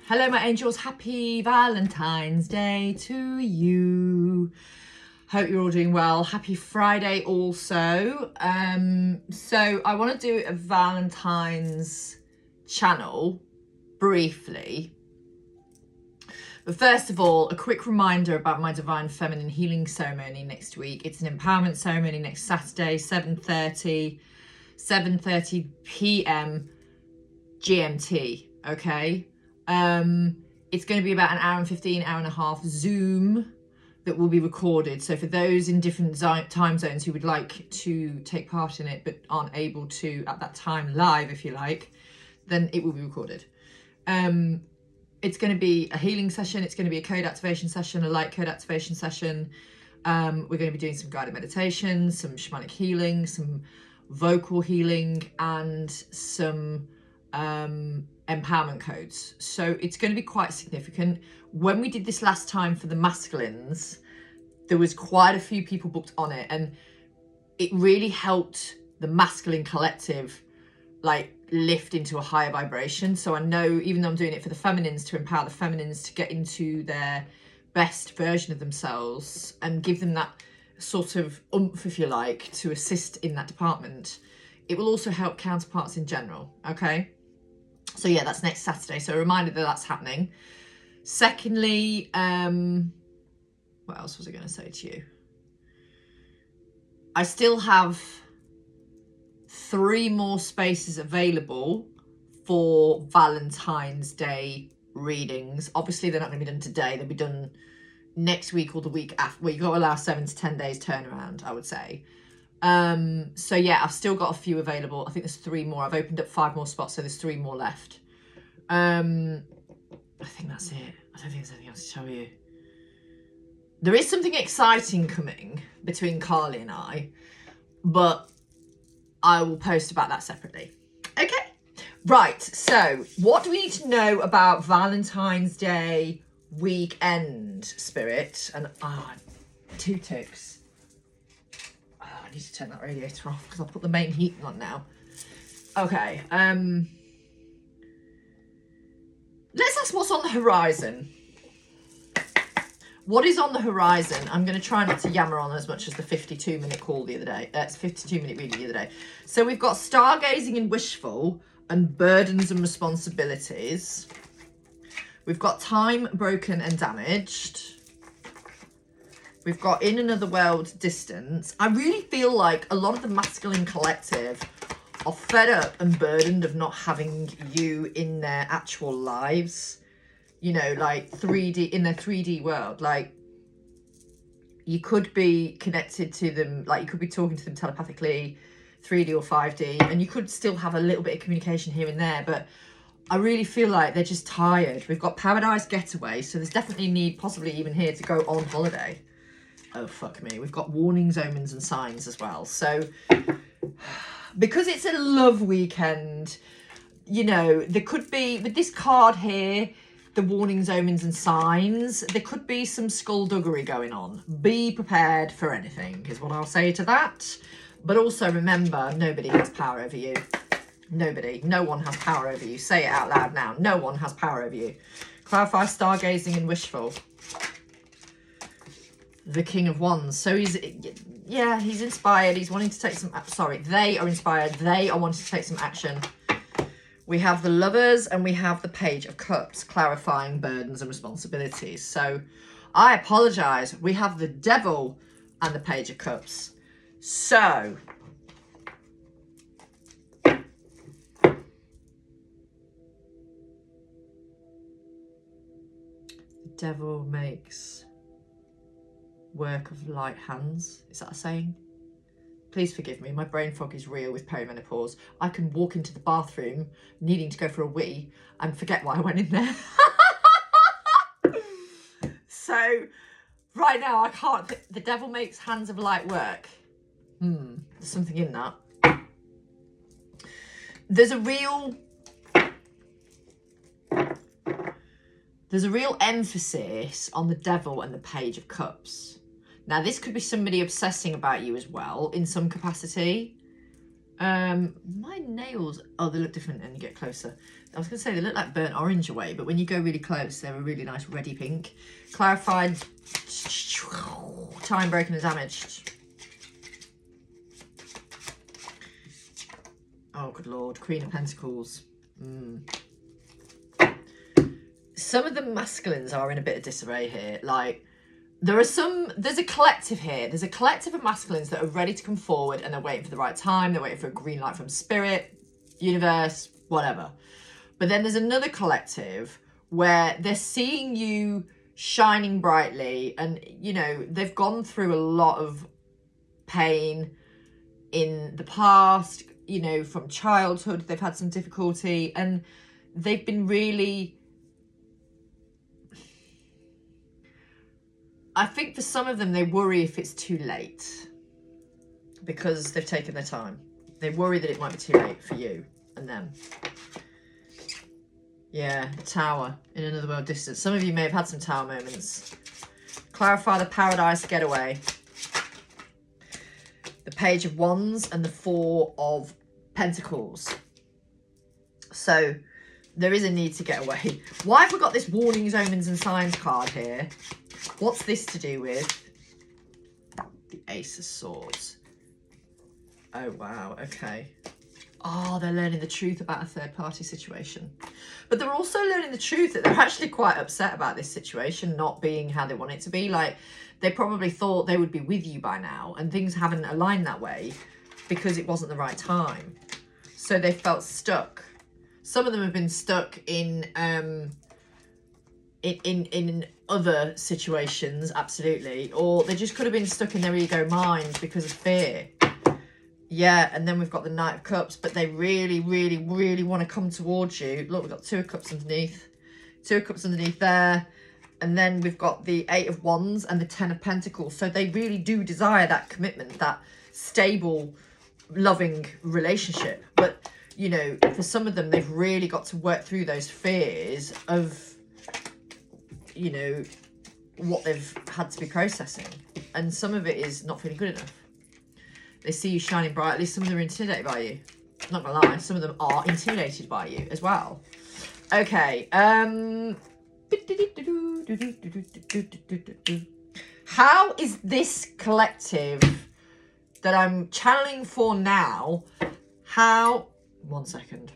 Hello, my angels. Happy Valentine's Day to you. Hope you're all doing well. Happy Friday also. So I want to do a Valentine's channel briefly. But first of all, a quick reminder about my Divine Feminine Healing Ceremony next week. It's an empowerment ceremony next Saturday, 7:30 p.m. GMT, okay? It's going to be about an hour and 15, hour and a half Zoom that will be recorded. So for those in different time zones who would like to take part in it but aren't able to at that time live, if you like, then it will be recorded. It's going to be a healing session. It's going to be a code activation session, a light code activation session. We're going to be doing some guided meditation, some shamanic healing, some vocal healing, and some empowerment codes. So it's going to be quite significant. When we did this last time for the masculines, there was quite a few people booked on it, and it really helped the masculine collective like lift into a higher vibration. So I know, even though I'm doing it for the feminines, to empower the feminines to get into their best version of themselves and give them that sort of oomph, if you like, to assist in that department, it will also help counterparts in general. Okay, so yeah, that's next Saturday, so a reminder that that's happening. Secondly, what else was I going to say to you? I still have 3 more spaces available for Valentine's Day readings. Obviously, they're not going to be done today. They'll be done next week or the week after. Well, you've got to allow 7 to 10 days turnaround, I would say. So yeah, I've still got a few available. I think there's 3 more. I've opened up 5 more spots, so there's 3 more left. I think that's it. I don't think there's anything else to tell you. There is something exciting coming between Carly and I, but I will post about that separately. Okay, right, so what do we need to know about Valentine's Day weekend, Spirit? And 2 ticks. I need to turn that radiator off because I'll put the main heating on now. Okay, let's ask what's on the horizon. What is on the horizon? I'm going to try not to yammer on as much as the 52-minute call the other day. It's 52-minute reading the other day. So we've got stargazing and wishful and burdens and responsibilities. We've got time broken and damaged. We've got in another world distance. I really feel like a lot of the masculine collective are fed up and burdened of not having you in their actual lives. You know, like 3D, in their 3D world. Like, you could be connected to them, like you could be talking to them telepathically, 3D or 5D, and you could still have a little bit of communication here and there, but I really feel like they're just tired. We've got Paradise Getaway, so there's definitely a need, possibly even here, to go on holiday. Oh, fuck me. We've got warnings, omens, and signs as well. So, because it's a love weekend, you know, there could be, with this card here, the warnings, omens, and signs, there could be some skullduggery going on. Be prepared for anything, is what I'll say to that. But also remember, nobody has power over you. Nobody. No one has power over you. Say it out loud now. No one has power over you. Clarify stargazing and wishful. The King of Wands. So he's inspired. He's wanting to take some, sorry, they are inspired. They are wanting to take some action. We have the Lovers and we have the Page of Cups, clarifying burdens and responsibilities. So I apologise. We have the Devil and the Page of Cups. So the Devil makes work of light hands. Is that a saying? Please forgive me, my brain fog is real with perimenopause. I can walk into the bathroom needing to go for a wee and forget why I went in there. So right now I can't. The Devil makes hands of light work. There's something in that. There's a real emphasis on the Devil and the Page of Cups. Now, this could be somebody obsessing about you as well in some capacity. My nails, oh, they look different when you get closer. I was going to say they look like burnt orange away, but when you go really close, they're a really nice reddy pink. Clarified, time broken and damaged. Oh, good Lord. Queen of Pentacles. Some of the masculines are in a bit of disarray here. Like, there's a collective here. There's a collective of masculines that are ready to come forward and they're waiting for the right time. They're waiting for a green light from spirit, universe, whatever. But then there's another collective where they're seeing you shining brightly and, you know, they've gone through a lot of pain in the past, you know, from childhood. They've had some difficulty and they've been really... I think for some of them, they worry if it's too late because they've taken their time. They worry that it might be too late for you and them. Yeah, the Tower in another world distance. Some of you may have had some Tower moments. Clarify the Paradise Getaway. The Page of Wands and the Four of Pentacles. So there is a need to get away. Why have we got this Warnings, Omens and Signs card here? What's this to do with? The Ace of Swords. Oh, wow. Okay. Oh, they're learning the truth about a third-party situation. But they're also learning the truth that they're actually quite upset about this situation not being how they want it to be. Like, they probably thought they would be with you by now, and things haven't aligned that way because it wasn't the right time. So they felt stuck. Some of them have been stuck in other situations, absolutely. Or they just could have been stuck in their ego mind because of fear. Yeah, and then we've got the Knight of Cups, but they really, really, really want to come towards you. Look, we've got Two of Cups underneath. Two of Cups underneath there. And then we've got the Eight of Wands and the Ten of Pentacles. So they really do desire that commitment, that stable, loving relationship. But, you know, for some of them, they've really got to work through those fears of, you know, what they've had to be processing. And some of it is not feeling good enough. They see you shining brightly. Some of them are intimidated by you. I'm not gonna lie, some of them are intimidated by you as well. Okay. How is this collective that I'm channeling for now? How? 1 second.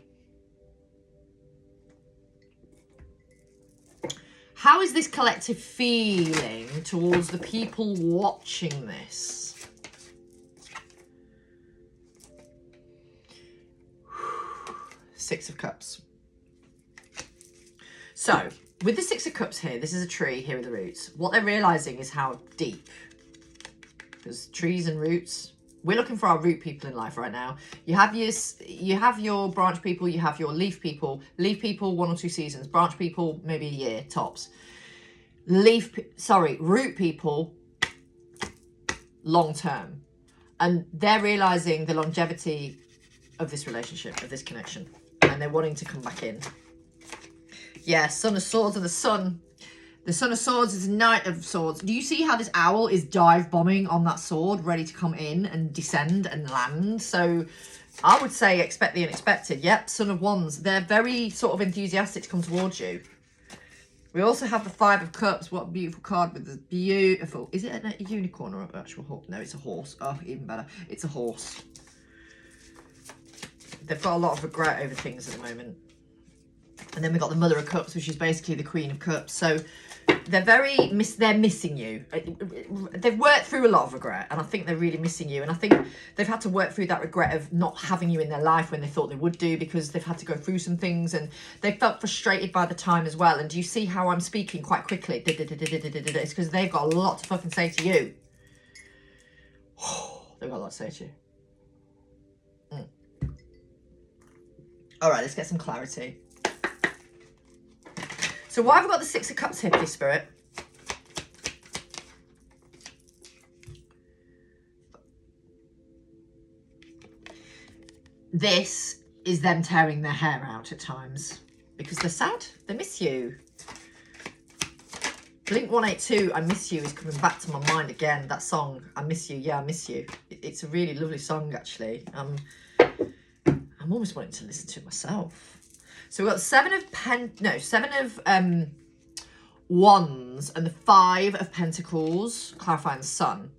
How is this collective feeling towards the people watching this? Six of Cups. So, with the Six of Cups here, this is a tree, here are the roots. What they're realising is how deep. Because trees and roots, we're looking for our root people in life right now. You have your branch people, you have your leaf people. Leaf people, 1 or 2 seasons. Branch people, maybe a year, tops. Root people, long term. And they're realising the longevity of this relationship, of this connection. And they're wanting to come back in. Yeah, Son of Swords and the Sun. The Son of Swords is a Knight of Swords. Do you see how this owl is dive bombing on that sword, ready to come in and descend and land? So I would say expect the unexpected. Yep, Son of Wands. They're very sort of enthusiastic to come towards you. We also have the Five of Cups. What a beautiful card with the beautiful... Is it a unicorn or an actual horse? No, it's a horse. Oh, even better. It's a horse. They've got a lot of regret over things at the moment. And then we've got the Mother of Cups, which is basically the Queen of Cups. So they're missing you. They've worked through a lot of regret, and I think they're really missing you. And I think they've had to work through that regret of not having you in their life when they thought they would do, because they've had to go through some things, and they felt frustrated by the time as well. And do you see how I'm speaking quite quickly? It's because they've got a lot to fucking say to you. They've got a lot to say to you. All right, let's get some clarity. So why have we got the Six of Cups here, please, Spirit? This is them tearing their hair out at times because they're sad. They miss you. Blink 182, I Miss You, is coming back to my mind again. That song, I Miss You. Yeah, I miss you. It's a really lovely song, actually. I'm almost wanting to listen to it myself. So we've got seven of Wands and the 5 of Pentacles, clarifying the Sun.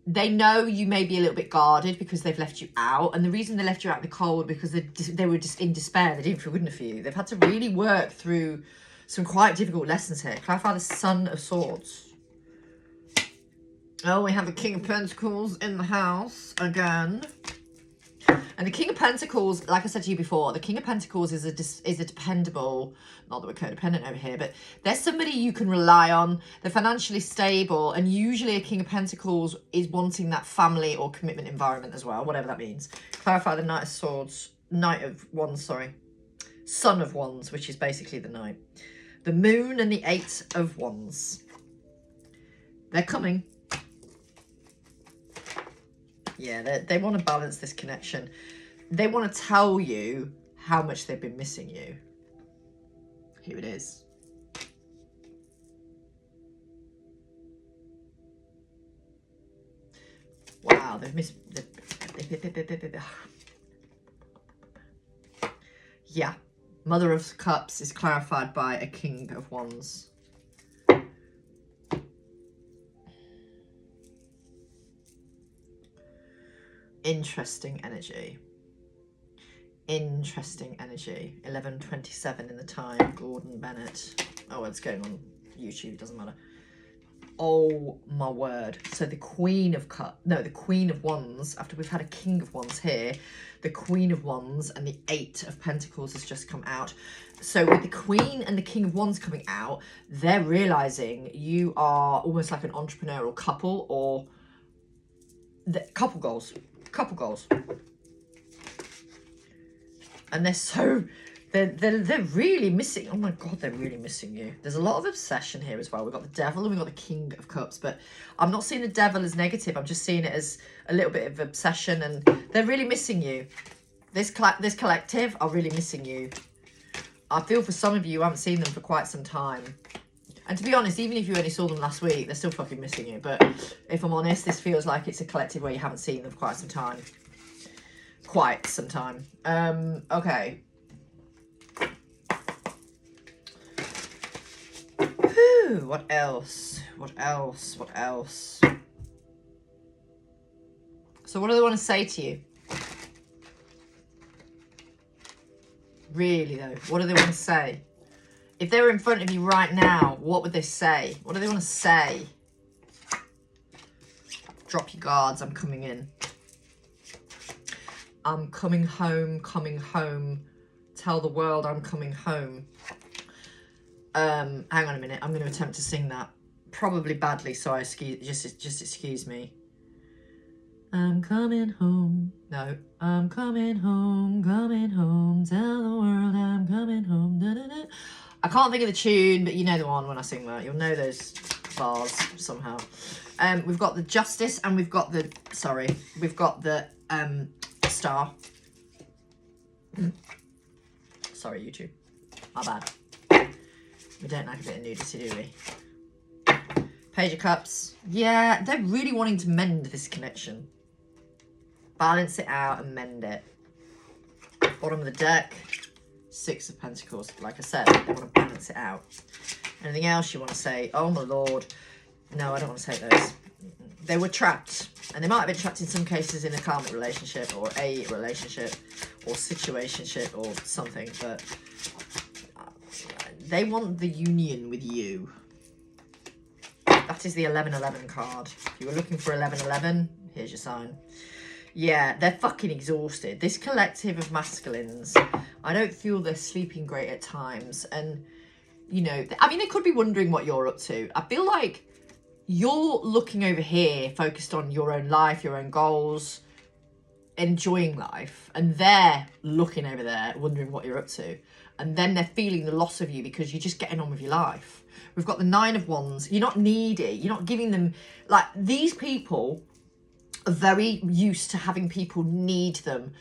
They know you may be a little bit guarded because they've left you out. And the reason they left you out in the cold because they were just in despair. They didn't feel good enough for you. They've had to really work through some quite difficult lessons here. Clarify the Son of Swords. Oh, we have the King of Pentacles in the house again. And the King of Pentacles, like I said to you before, the King of Pentacles is a dependable, not that we're codependent over here, but they're somebody you can rely on. They're financially stable, and usually a King of Pentacles is wanting that family or commitment environment as well, whatever that means. Clarify the Knight of Swords, Knight of Wands, sorry. Son of Wands, which is basically the Knight. The Moon and the 8 of Wands. They're coming. Yeah, they want to balance this connection. They want to tell you how much they've been missing you. Here it is. Wow, they've missed... Yeah. Mother of Cups is clarified by a King of Wands. Interesting energy. Interesting energy. 11:27 in the time. Gordon Bennett. Oh, it's going on YouTube. Doesn't matter. Oh my word. So the Queen of the Queen of Wands. After we've had a King of Wands here, the Queen of Wands and the 8 of Pentacles has just come out. So with the Queen and the King of Wands coming out, they're realizing you are almost like an entrepreneurial couple, or the couple goals. Couple goals. And they're really missing. Oh my god, they're really missing you. There's a lot of obsession here as well. We've got the Devil and we've got the King of Cups, but I'm not seeing the Devil as negative. I'm just seeing it as a little bit of obsession, and they're really missing you. This collective are really missing you. I feel for some of you, I haven't seen them for quite some time. And to be honest, even if you only saw them last week, they're still fucking missing you. But if I'm honest, this feels like it's a collective where you haven't seen them for quite some time. Quite some time. Okay. Whew, what else? What else? What else? So what do they want to say to you? Really, though, what do they want to say? If they were in front of you right now, what would they say? What do they want to say? Drop your guards, I'm coming in. I'm coming home, coming home. Tell the world I'm coming home. Hang on a minute, I'm going to attempt to sing that. Probably badly, so just excuse me. I'm coming home. No, I'm coming home, coming home. Tell the world I'm coming home. Da, da, da. I can't think of the tune, but you know the one when I sing that. You'll know those bars somehow. We've got the Justice and we've got the, we've got the Star. Sorry, YouTube. My bad. We don't like a bit of nudity, do we? Page of Cups. Yeah, they're really wanting to mend this connection. Balance it out and mend it. Bottom of the deck. 6 of Pentacles. Like I said, they want to balance it out. Anything else you want to say? Oh my lord. No, I don't want to say those. They were trapped. And they might have been trapped in some cases in a karmic relationship or a relationship or situationship or something. But they want the union with you. That is the 1111 card. If you were looking for 1111, here's your sign. Yeah, they're fucking exhausted. This collective of masculines, I don't feel they're sleeping great at times. And, you know, I mean, they could be wondering what you're up to. I feel like you're looking over here, focused on your own life, your own goals, enjoying life. And they're looking over there, wondering what you're up to. And then they're feeling the loss of you because you're just getting on with your life. We've got the 9 of Wands. You're not needy. You're not giving them, like, these people are very used to having people need them,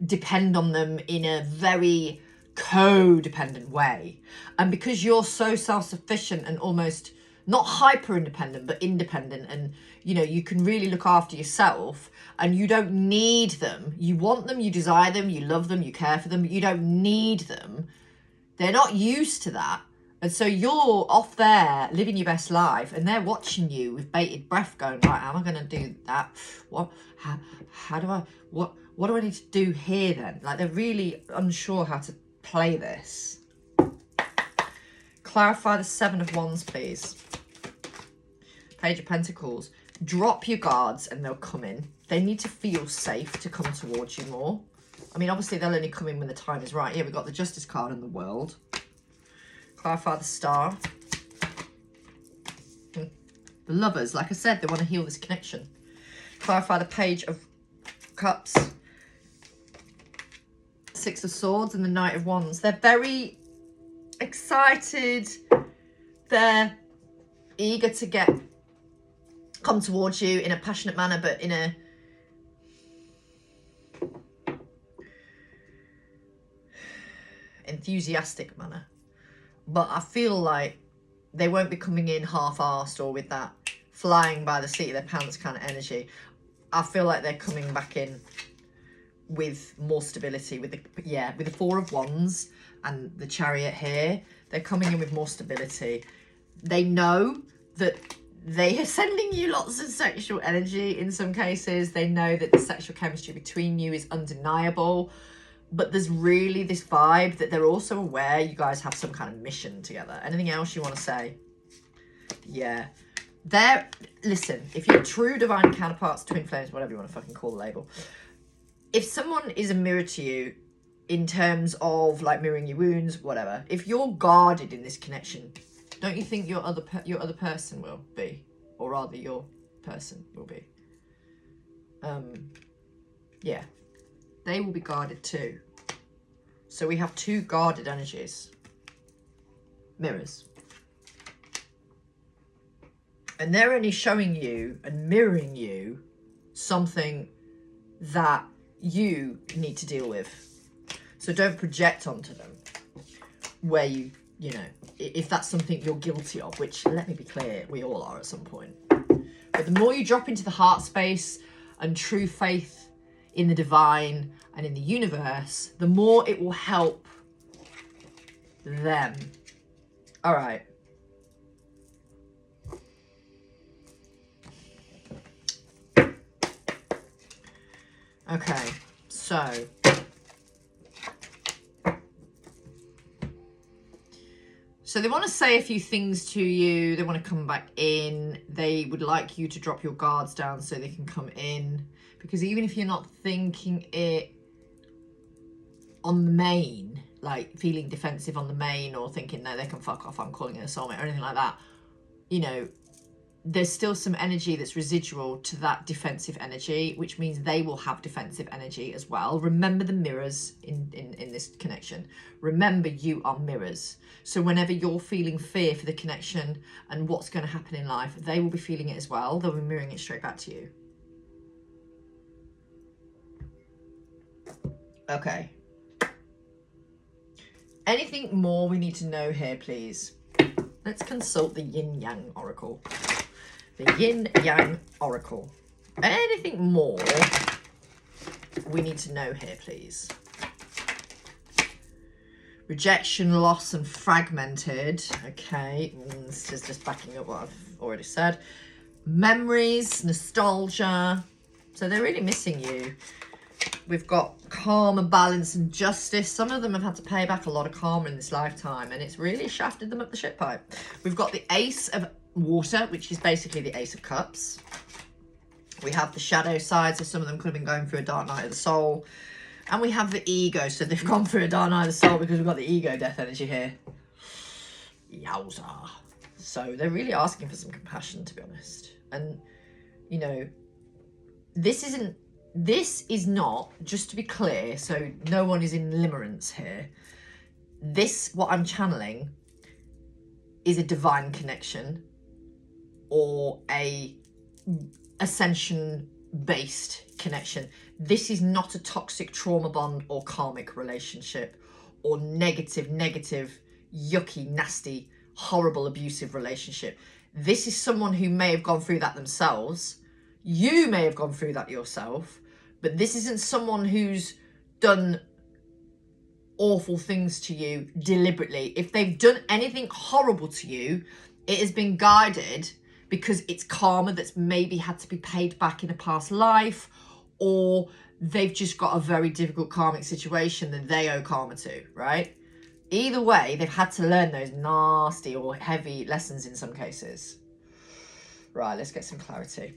depend on them in a very codependent way. And because you're so self-sufficient and almost not hyper independent, but independent. And, you know, you can really look after yourself and you don't need them. You want them, you desire them, you love them, you care for them, but you don't need them. They're not used to that. And so you're off there living your best life and they're watching you with bated breath going, right, how am I going to do that? How do I, what do I need to do here then? Like, they're really unsure how to play this. Clarify the Seven of Wands, please. Page of Pentacles. Drop your guards and they'll come in. They need to feel safe to come towards you more. I mean, obviously, they'll only come in when the time is right. Here, we've got the Justice card and the World. Clarify the Star. The Lovers. Like I said, they want to heal this connection. Clarify the Page of Cups. Six of Swords and the Knight of Wands. They're very excited. They're eager to come towards you in a passionate manner, but in a enthusiastic manner. But I feel like they won't be coming in half-arsed or with that flying by the seat of their pants kind of energy. I feel like they're coming back in with more stability, with the Four of Wands and the Chariot here. They're coming in with more stability. They know that they are sending you lots of sexual energy in some cases. They know that the sexual chemistry between you is undeniable. But there's really this vibe that they're also aware you guys have some kind of mission together. Anything else you want to say? Yeah. Listen, if you're true divine counterparts, twin flames, whatever you want to fucking call the label. If someone is a mirror to you in terms of like mirroring your wounds, whatever. If you're guarded in this connection, don't you think your other person will be? Or rather your person will be. Yeah. They will be guarded too. So we have two guarded energies. Mirrors. And they're only showing you and mirroring you something that you need to deal with. So don't project onto them where you know, if that's something you're guilty of, which, let me be clear, we all are at some point. But the more you drop into the heart space and true faith in the divine and in the universe, the more it will help them. All right. Okay, so they want to say a few things to you. They want to come back in. They would like you to drop your guards down so they can come in. Because even if you're not thinking it on the main, like feeling defensive on the main or thinking, no, they can fuck off, I'm calling it a soulmate or anything like that, you know, there's still some energy that's residual to that defensive energy, which means they will have defensive energy as well. Remember the mirrors in this connection. Remember, you are mirrors. So whenever you're feeling fear for the connection and what's going to happen in life, they will be feeling it as well. They'll be mirroring it straight back to you. Okay. Anything more we need to know here, please? Let's consult the Yin Yang Oracle. The Yin Yang Oracle. Anything more we need to know here, please? Rejection, loss, and fragmented. Okay, this is just backing up what I've already said. Memories, nostalgia. So they're really missing you. We've got karma, balance, and justice. Some of them have had to pay back a lot of karma in this lifetime, and it's really shafted them up the shit pipe. We've got the Ace of Water, which is basically the Ace of Cups. We have the shadow side, so some of them could have been going through a dark night of the soul. And we have the ego, so they've gone through a dark night of the soul because we've got the ego death energy here. Yowza. So they're really asking for some compassion, to be honest. And, you know, this is not, just to be clear, so no one is in limerence here. This, what I'm channeling, is a divine connection or a ascension-based connection. This is not a toxic trauma bond or karmic relationship or negative, yucky, nasty, horrible, abusive relationship. This is someone who may have gone through that themselves. You may have gone through that yourself, but this isn't someone who's done awful things to you deliberately. If they've done anything horrible to you, it has been guided because it's karma that's maybe had to be paid back in a past life, or they've just got a very difficult karmic situation that they owe karma to, right? Either way, they've had to learn those nasty or heavy lessons in some cases. Right, let's get some clarity.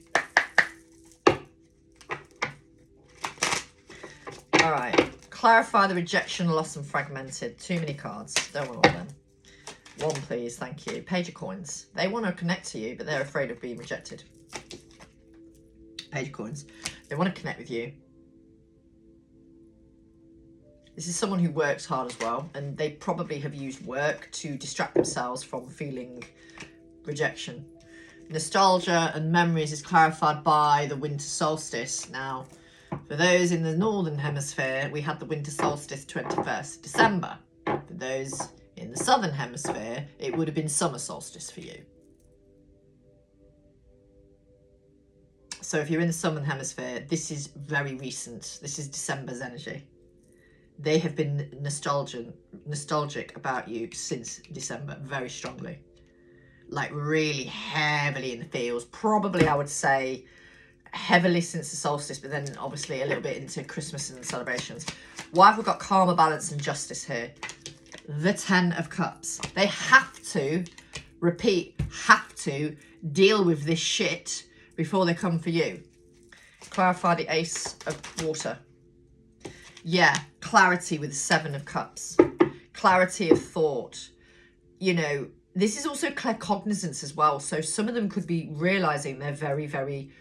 All right, clarify the rejection, loss and fragmented. Too many cards, don't want all them. One, please, thank you. Page of coins. They want to connect to you, but they're afraid of being rejected. Page of coins. They want to connect with you. This is someone who works hard as well, and they probably have used work to distract themselves from feeling rejection. Nostalgia and memories is clarified by the winter solstice. Now, for those in the northern hemisphere, we had the winter solstice 21st December. For those in the southern hemisphere, it would have been summer solstice for you. So if you're in the southern hemisphere, this is very recent. This is December's energy. They have been nostalgic about you since December, very strongly. Like really heavily in the feels. Probably, I would say, heavily since the solstice, but then obviously a little bit into Christmas and celebrations. Why have we got karma, balance and justice here? The 10 of Cups. They have to, have to deal with this shit before they come for you. Clarify the Ace of Water. Yeah, clarity with the 7 of Cups. Clarity of thought. You know, this is also claircognizance as well. So some of them could be realising they're very, very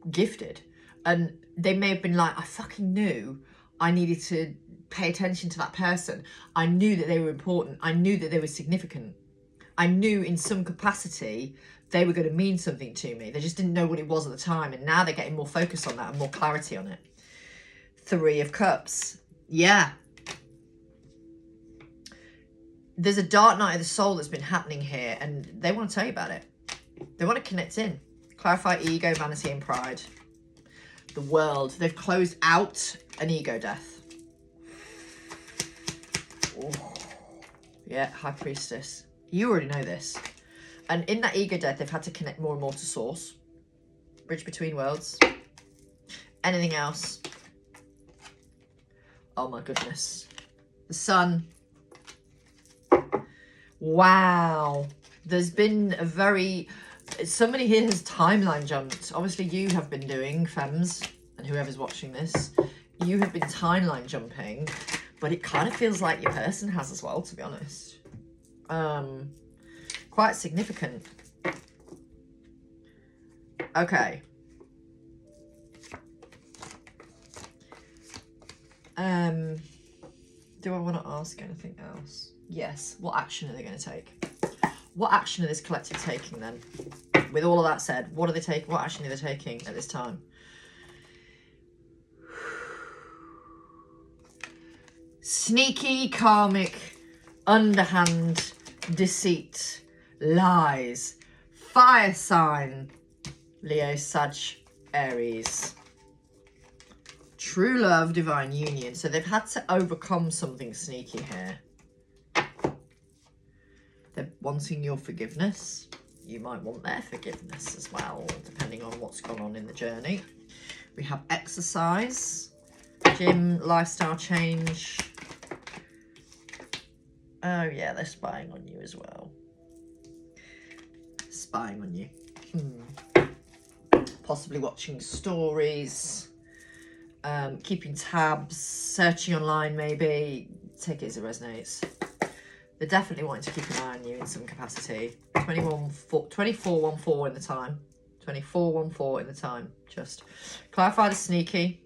gifted. And they may have been like, I fucking knew I needed to pay attention to that person. I knew that they were important. I knew that they were significant. I knew in some capacity they were going to mean something to me. They just didn't know what it was at the time. And now they're getting more focus on that and more clarity on it. 3 of Cups. Yeah. There's a dark night of the soul that's been happening here, and they want to tell you about it. They want to connect in. Clarify ego, vanity and pride. The World. They've closed out an ego death. Ooh. Yeah, High Priestess. You already know this. And in that ego death, they've had to connect more and more to Source. Bridge between worlds. Anything else? Oh my goodness. The Sun. Wow. There's been a very... Somebody here has timeline jumped. Obviously you have been doing, femmes, and whoever's watching this. You have been timeline jumping. But it kind of feels like your person has as well, to be honest. Quite significant. Okay. Do I want to ask anything else? Yes. What action are they going to take? What action are this collective taking then? With all of that said, what are they taking? What action are they taking at this time? Sneaky, karmic, underhand, deceit, lies, fire sign, Leo, Sag, Aries. True love, divine union. So they've had to overcome something sneaky here. They're wanting your forgiveness. You might want their forgiveness as well, depending on what's gone on in the journey. We have exercise, gym, lifestyle change. Oh yeah, they're spying on you as well. Spying on you. Possibly watching stories. Keeping tabs, searching online maybe. Take it as it resonates. They're definitely wanting to keep an eye on you in some capacity. 2414 in the time. 2414 in the time. Just clarify the sneaky.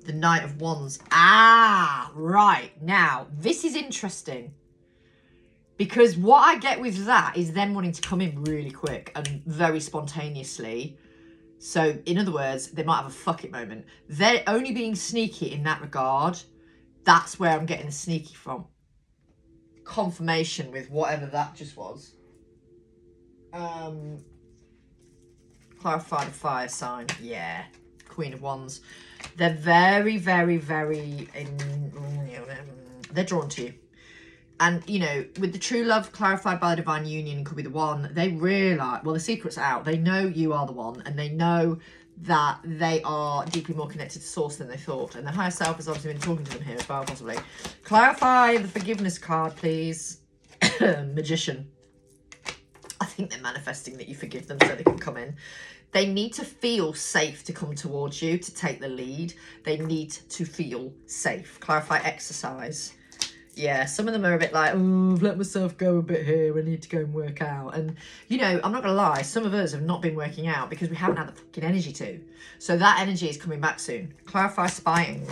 The Knight of Wands. Ah, right. Now, this is interesting. Because what I get with that is them wanting to come in really quick and very spontaneously. So, in other words, they might have a fuck it moment. They're only being sneaky in that regard. That's where I'm getting the sneaky from. Confirmation with whatever that just was. Clarified a fire sign. Yeah. Queen of Wands. They're very, very, very, they're drawn to you. And, you know, with the true love clarified by the divine union, could be the one, they realise, well, the secret's out. They know you are the one, and they know that they are deeply more connected to source than they thought. And the higher self has obviously been talking to them here as well, possibly. Clarify the forgiveness card, please. Magician. I think they're manifesting that you forgive them so they can come in. They need to feel safe to come towards you, to take the lead. They need to feel safe. Clarify exercise. Yeah, some of them are a bit like, oh, I've let myself go a bit here. I need to go and work out. And, you know, I'm not going to lie. Some of us have not been working out because we haven't had the fucking energy to. So that energy is coming back soon. Clarify spying.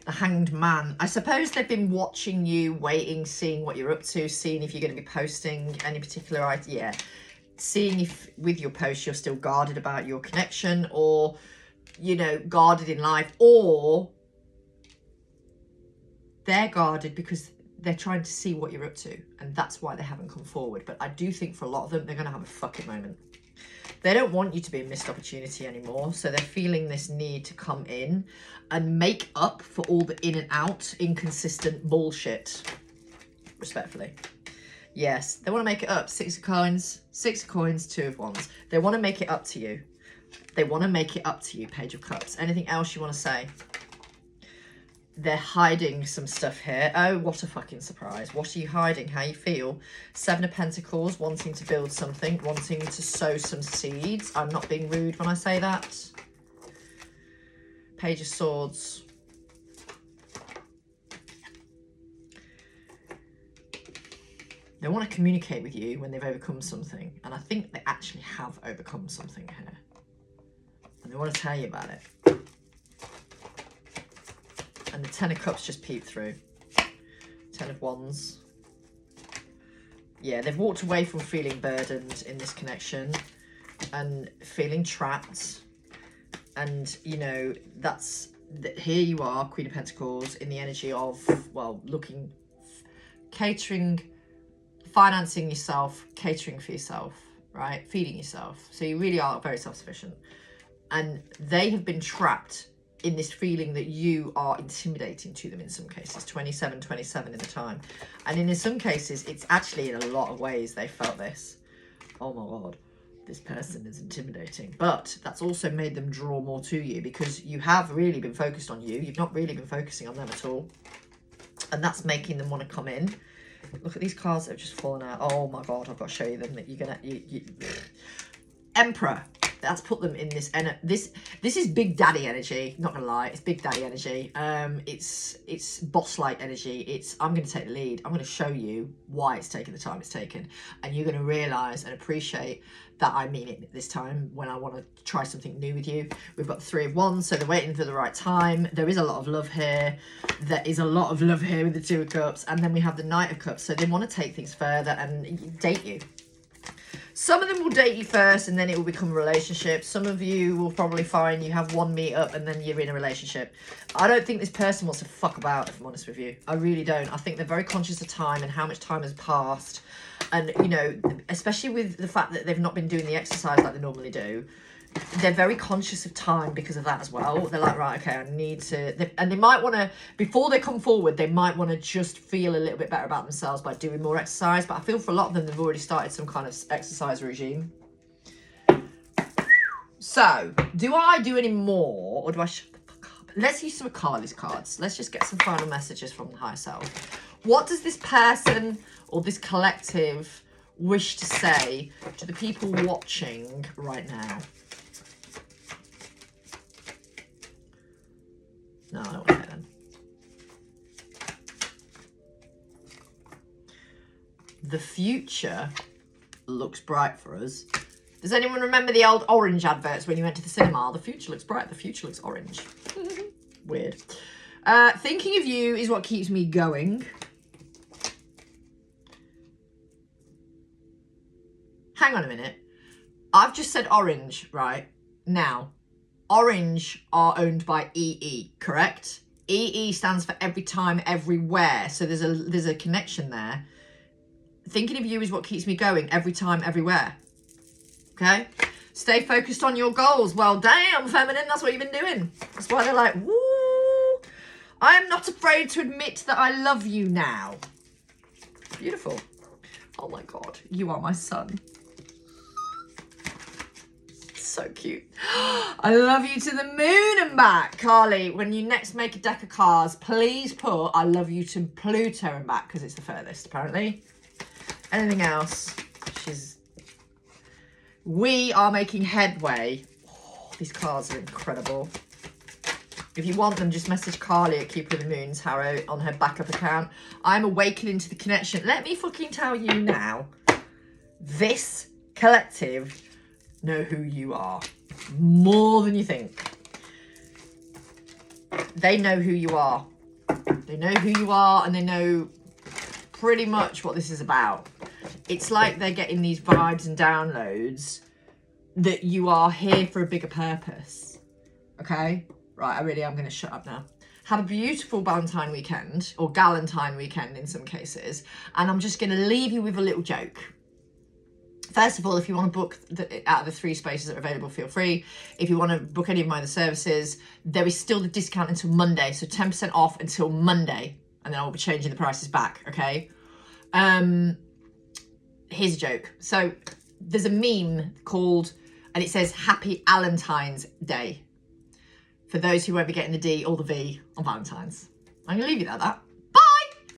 The Hanged Man. I suppose they've been watching you, waiting, seeing what you're up to, seeing if you're going to be posting any particular idea. Yeah. Seeing if with your post you're still guarded about your connection, or, you know, guarded in life, or they're guarded because they're trying to see what you're up to, and that's why they haven't come forward. But I do think for a lot of them, they're going to have a fuck it moment. They don't want you to be a missed opportunity anymore, so they're feeling this need to come in and make up for all the in and out, inconsistent bullshit, respectfully. Yes, they want to make it up. 6 of coins, 6 of coins, 2 of wands. They want to make it up to you. They want to make it up to you, Page of Cups. Anything else you want to say? They're hiding some stuff here. Oh, what a fucking surprise. What are you hiding? How you feel? 7 of Pentacles, wanting to build something, wanting to sow some seeds. I'm not being rude when I say that. Page of Swords. They want to communicate with you when they've overcome something. And I think they actually have overcome something here. And they want to tell you about it. And the 10 of Cups just peeped through. 10 of Wands. Yeah, they've walked away from feeling burdened in this connection and feeling trapped. And, you know, that's... Here you are, Queen of Pentacles, in the energy of, well, looking... Catering... Financing yourself, catering for yourself, right? Feeding yourself. So you really are very self-sufficient. And they have been trapped in this feeling that you are intimidating to them in some cases. 27 in the time. And in some cases, it's actually in a lot of ways they felt this. Oh my God, this person is intimidating. But that's also made them draw more to you because you have really been focused on you. You've not really been focusing on them at all. And that's making them want to come in. Look at these cards that have just fallen out. Oh my God, I've got to show you them. That you're gonna Emperor. That's put them in this. This is Big Daddy energy. Not gonna lie, it's Big Daddy energy. It's boss-like energy. It's I'm gonna take the lead. I'm gonna show you why it's taken the time it's taken, and you're gonna realise and appreciate that I mean it this time when I want to try something new with you. We've got the 3 of Wands, so they're waiting for the right time. There is a lot of love here. There is a lot of love here with the 2 of Cups, and then we have the Knight of Cups. So they want to take things further and date you. Some of them will date you first and then it will become a relationship. Some of you will probably find you have one meet up and then you're in a relationship. I don't think this person wants to fuck about, if I'm honest with you. I really don't. I think they're very conscious of time and how much time has passed. And, you know, especially with the fact that they've not been doing the exercise like they normally do, they're very conscious of time because of that as well. They're like, right, okay, I need to... And they might want to, before they come forward, they might want to just feel a little bit better about themselves by doing more exercise. But I feel for a lot of them, they've already started some kind of exercise regime. So, do I do any more? Or do I shut the fuck up? Let's use some of Carly's cards. Let's just get some final messages from the higher self. What does this person or this collective wish to say to the people watching right now? No, I don't want to hit them. The future looks bright for us. Does anyone remember the old orange adverts when you went to the cinema? The future looks bright, the future looks orange. Weird. Thinking of you is what keeps me going. Hang on a minute. I've just said orange, right? Now, Orange are owned by EE, correct? EE stands for every time, everywhere. So there's a connection there. Thinking of you is what keeps me going every time, everywhere. Okay? Stay focused on your goals. Well, damn, feminine, that's what you've been doing. That's why they're like, woo. I am not afraid to admit that I love you now. Beautiful. Oh my God, you are my son. So cute. I love you to the moon and back. Carly, when you next make a deck of cards, please put I love you to Pluto and back, because it's the furthest, apparently. Anything else? We are making headway. Oh, these cards are incredible. If you want them, just message Carly at Keeper of the Moon's Harrow on her backup account. I'm awakening to the connection. Let me fucking tell you now. This collective know who you are. More than you think. They know who you are. They know who you are, and they know pretty much what this is about. It's like they're getting these vibes and downloads that you are here for a bigger purpose. Okay? Right, I really am going to shut up now. Have a beautiful Valentine weekend, or Galentine weekend in some cases. And I'm just going to leave you with a little joke. First of all, if you want to book out of the 3 spaces that are available, feel free. If you want to book any of my other services, there is still the discount until Monday. So 10% off until Monday. And then I'll be changing the prices back, okay? Here's a joke. So there's a meme called, and it says, Happy Valentine's Day. For those who won't be getting the D or the V on Valentine's. I'm going to leave you at that.